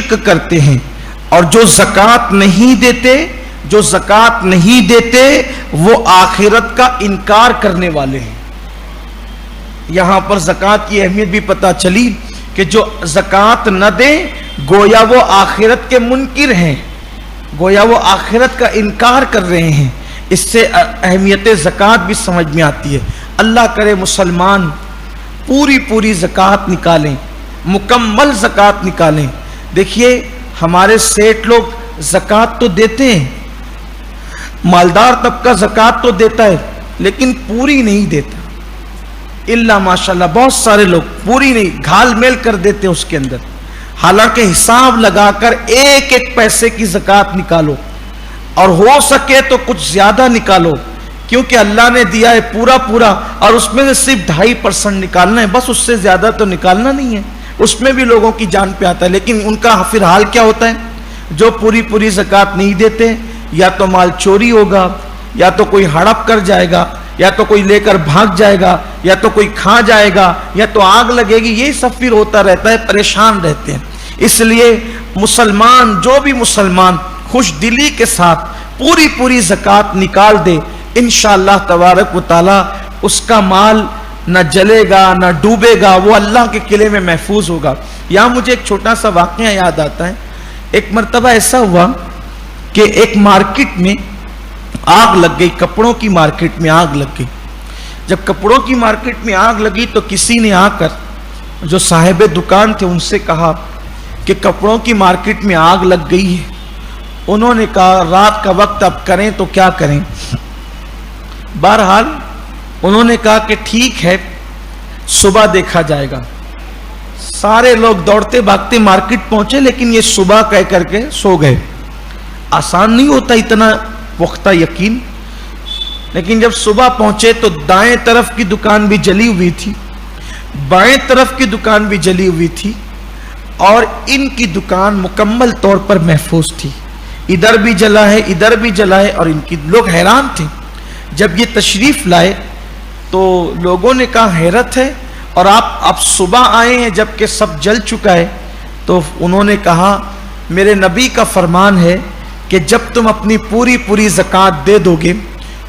शिर्क करते हैं, और जो ज़कात नहीं देते वो आखिरत का इनकार करने वाले हैं। यहां पर ज़कात की अहमियत भी पता चली कि जो ज़कात न दे गोया वो आखिरत के मुनकिर हैं, गोया वो आखिरत का इनकार कर रहे हैं। इससे अहमियत ज़कात भी समझ में आती है। अल्लाह करे मुसलमान पूरी ज़कात निकालें, मुकम्मल ज़कात निकालें। देखिए हमारे सेठ लोग ज़कात तो देते हैं, मालदार तबका ज़कात तो देता है, लेकिन पूरी नहीं देता। इल्ला माशाल्लाह बहुत सारे लोग पूरी नहीं, घाल मेल कर देते उसके अंदर। हालांकि हिसाब लगाकर एक एक पैसे की ज़कात निकालो, और हो सके तो कुछ ज्यादा निकालो, क्योंकि अल्लाह ने दिया है पूरा, और उसमें से सिर्फ 2.5% निकालना है, बस उससे ज्यादा तो निकालना नहीं है। उसमें भी लोगों की जान पे आता है, लेकिन उनका फिर हाल क्या होता है? जो पूरी ज़कात नहीं देते, या तो माल चोरी होगा, या तो कोई हड़प कर जाएगा, या तो कोई लेकर भाग जाएगा, या तो कोई खा जाएगा, या तो आग लगेगी। ये सब फिर होता रहता है, परेशान रहते हैं। इसलिए मुसलमान, जो भी मुसलमान खुश दिली के साथ पूरी ज़कात निकाल दे, इंशाअल्लाह तबारक व तआला उसका माल न जलेगा न डूबेगा, वो अल्लाह के किले में महफूज होगा। यहाँ मुझे एक छोटा सा वाक़या याद आता है। एक मर्तबा ऐसा हुआ कि एक मार्केट में आग लग गई, कपड़ों की मार्केट में आग लग गई। जब कपड़ों की मार्केट में आग लगी तो किसी ने आकर जो साहिब दुकान थे उनसे कहा कि कपड़ों की मार्केट में आग लग गई है। उन्होंने कहा रात का वक्त अब करें तो क्या करें। बहरहाल उन्होंने कहा कि ठीक है, सुबह देखा जाएगा। सारे लोग दौड़ते भागते मार्केट पहुंचे, लेकिन ये सुबह कह करके सो गए। आसान नहीं होता इतना पुख्ता यकीन। लेकिन जब सुबह पहुंचे तो दाएं तरफ की दुकान भी जली हुई थी, बाएं तरफ की दुकान भी जली हुई थी, और इनकी दुकान मुकम्मल तौर पर महफूज थी। इधर भी जला है, इधर भी जला है, और इनकी लोग हैरान थे। जब ये तशरीफ लाए तो लोगों ने कहा हैरत है, और आप अब सुबह आए हैं जबकि सब जल चुका है। तो उन्होंने कहा मेरे नबी का फरमान है कि जब तुम अपनी पूरी ज़कात दे दोगे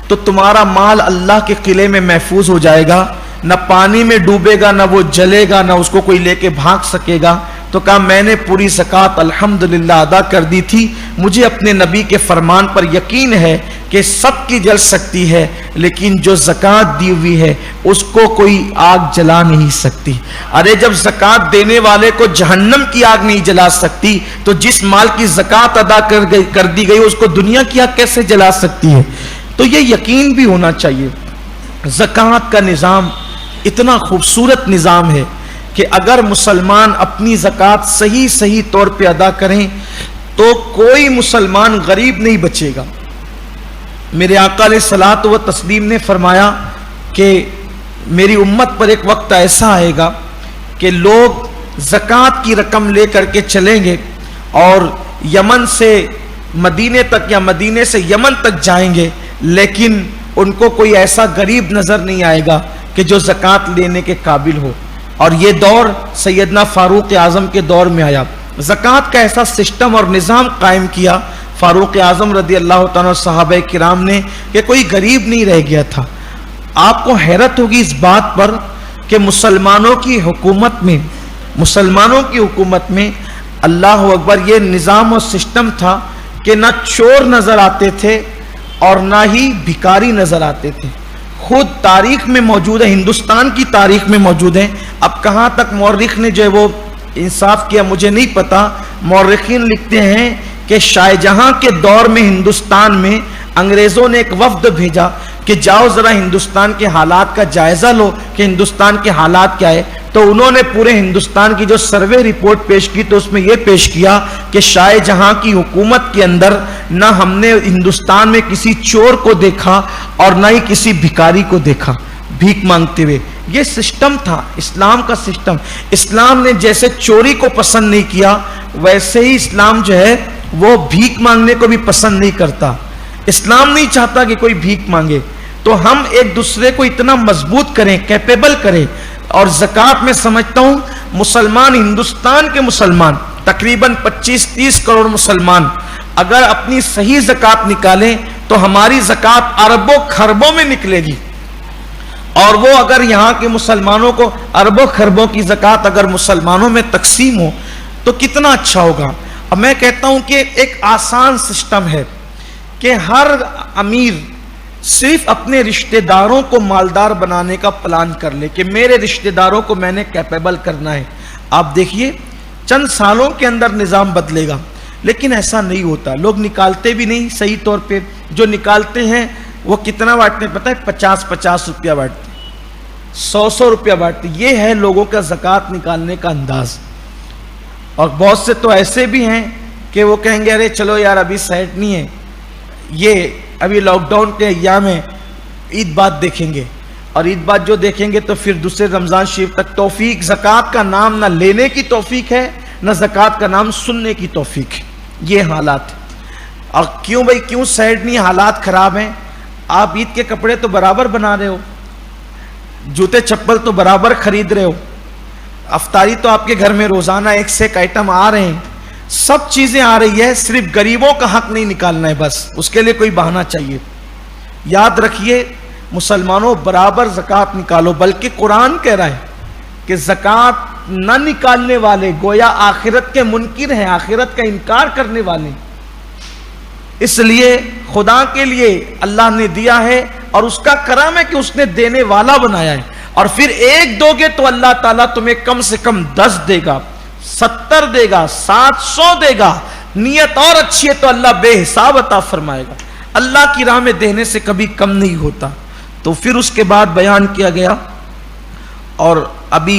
तो तुम्हारा माल अल्लाह के किले में महफूज हो जाएगा, न पानी में डूबेगा, न वो जलेगा, न उसको कोई लेके भाग सकेगा। तो कहा मैंने पूरी ज़कात अल्हम्दुलिल्लाह अदा कर दी थी। मुझे अपने नबी के फरमान पर यकीन है कि सबकी जल सकती है, लेकिन जो ज़कात दी हुई है उसको कोई आग जला नहीं सकती। अरे जब ज़कात देने वाले को जहन्नम की आग नहीं जला सकती, तो जिस माल की ज़कात अदा कर दी गई उसको दुनिया की आग कैसे जला सकती है? तो ये यकीन भी होना चाहिए। ज़कात का निज़ाम इतना खूबसूरत निज़ाम है कि अगर मुसलमान अपनी ज़कात सही तौर पे अदा करें तो कोई मुसलमान गरीब नहीं बचेगा। मेरे आका अलैहिस्सलातु व तस्लीम ने फरमाया कि मेरी उम्मत पर एक वक्त ऐसा आएगा कि लोग ज़कात की रकम लेकर के चलेंगे और यमन से मदीने तक या मदीने से यमन तक जाएंगे, लेकिन उनको कोई ऐसा गरीब नजर नहीं आएगा कि जो ज़कात लेने के काबिल हो। और ये दौर सैयदना फारूक आज़म के दौर में आया। ज़कात का ऐसा सिस्टम और निज़ाम कायम किया फारूक आज़म रदी अल्लाह तआला सहाबा किराम ने कि कोई गरीब नहीं रह गया था। आपको हैरत होगी इस बात पर कि मुसलमानों की हुकूमत में अल्लाह अकबर ये निज़ाम और सिस्टम था कि ना चोर नज़र आते थे और ना ही भिखारी नज़र आते थे। खुद तारीख में मौजूद है, हिंदुस्तान की तारीख में मौजूद है। अब कहाँ तक मौर्रिख ने जो है वो इंसाफ किया मुझे नहीं पता। मौर्रिखीन लिखते हैं कि शाहजहां के दौर में हिंदुस्तान में अंग्रेज़ों ने एक वफ्द भेजा कि जाओ ज़रा हिंदुस्तान के हालात का जायज़ा लो कि हिंदुस्तान के हालात क्या है। तो उन्होंने पूरे हिंदुस्तान की जो सर्वे रिपोर्ट पेश की तो उसमें यह पेश किया कि शाहजहां की हुकूमत के अंदर ना हमने हिंदुस्तान में किसी चोर को देखा और ना ही किसी भिखारी को देखा भीख मांगते हुए। ये सिस्टम था इस्लाम का सिस्टम। इस्लाम ने जैसे चोरी को पसंद नहीं किया, वैसे ही इस्लाम जो है वो भीख मांगने को भी पसंद नहीं करता। इस्लाम नहीं चाहता कि कोई भीख मांगे। तो हम एक दूसरे को इतना मजबूत करें, कैपेबल करें। और ज़कात में समझता हूं मुसलमान, हिंदुस्तान के मुसलमान तकरीबन 25-30 करोड़ मुसलमान अगर अपनी सही ज़कात निकालें तो हमारी ज़कात अरबों खरबों में निकलेगी। और वो अगर यहाँ के मुसलमानों को अरबों खरबों की ज़कात अगर मुसलमानों में तकसीम हो तो कितना अच्छा होगा। अब मैं कहता हूँ कि एक आसान सिस्टम है कि हर अमीर सिर्फ अपने रिश्तेदारों को मालदार बनाने का प्लान कर ले कि मेरे रिश्तेदारों को मैंने कैपेबल करना है। आप देखिए चंद सालों के अंदर निज़ाम बदलेगा, लेकिन ऐसा नहीं होता। लोग निकालते भी नहीं सही तौर पे। जो निकालते हैं वो कितना बांटते हैं पता है? 50-50 रुपया बांटते, 100-100 रुपया बांटते। ये है लोगों का ज़कात निकालने का अंदाज। और बहुत से तो ऐसे भी हैं कि वो कहेंगे अरे चलो यार अभी सेट नहीं है, ये अभी लॉकडाउन के अय्याम में ईद बाद देखेंगे, और ईद बाद जो देखेंगे तो फिर दूसरे रमज़ान शरीफ तक तौफीक, ज़कात का नाम ना लेने की तौफीक है ना ज़कात का नाम सुनने की तौफीक है। ये हालात। और क्यों भाई, क्यों सेट नहीं? हालात ख़राब हैं। आप ईद के कपड़े तो बराबर बना रहे हो, जूते चप्पल तो बराबर खरीद रहे हो, अफ्तारी तो आपके घर में रोज़ाना एक से एक आइटम आ रहे हैं, सब चीज़ें आ रही है, सिर्फ गरीबों का हक नहीं निकालना है, बस उसके लिए कोई बहाना चाहिए। याद रखिए मुसलमानों, बराबर ज़कात निकालो। बल्कि कुरान कह रहा है कि ज़कात न निकालने वाले गोया आखिरत के मुनकिर हैं, आखिरत का इनकार करने वाले। इसलिए खुदा के लिए अल्लाह ने दिया है और उसका करम है कि उसने देने वाला बनाया है। और फिर एक दोगे तो अल्लाह ताला तुम्हें कम से कम 10 देगा, 70 देगा, 700 देगा। नीयत और अच्छी है तो अल्लाह बेहिसाब अता फरमाएगा। अल्लाह की राह में देने से कभी कम नहीं होता। तो फिर उसके बाद बयान किया गया, और अभी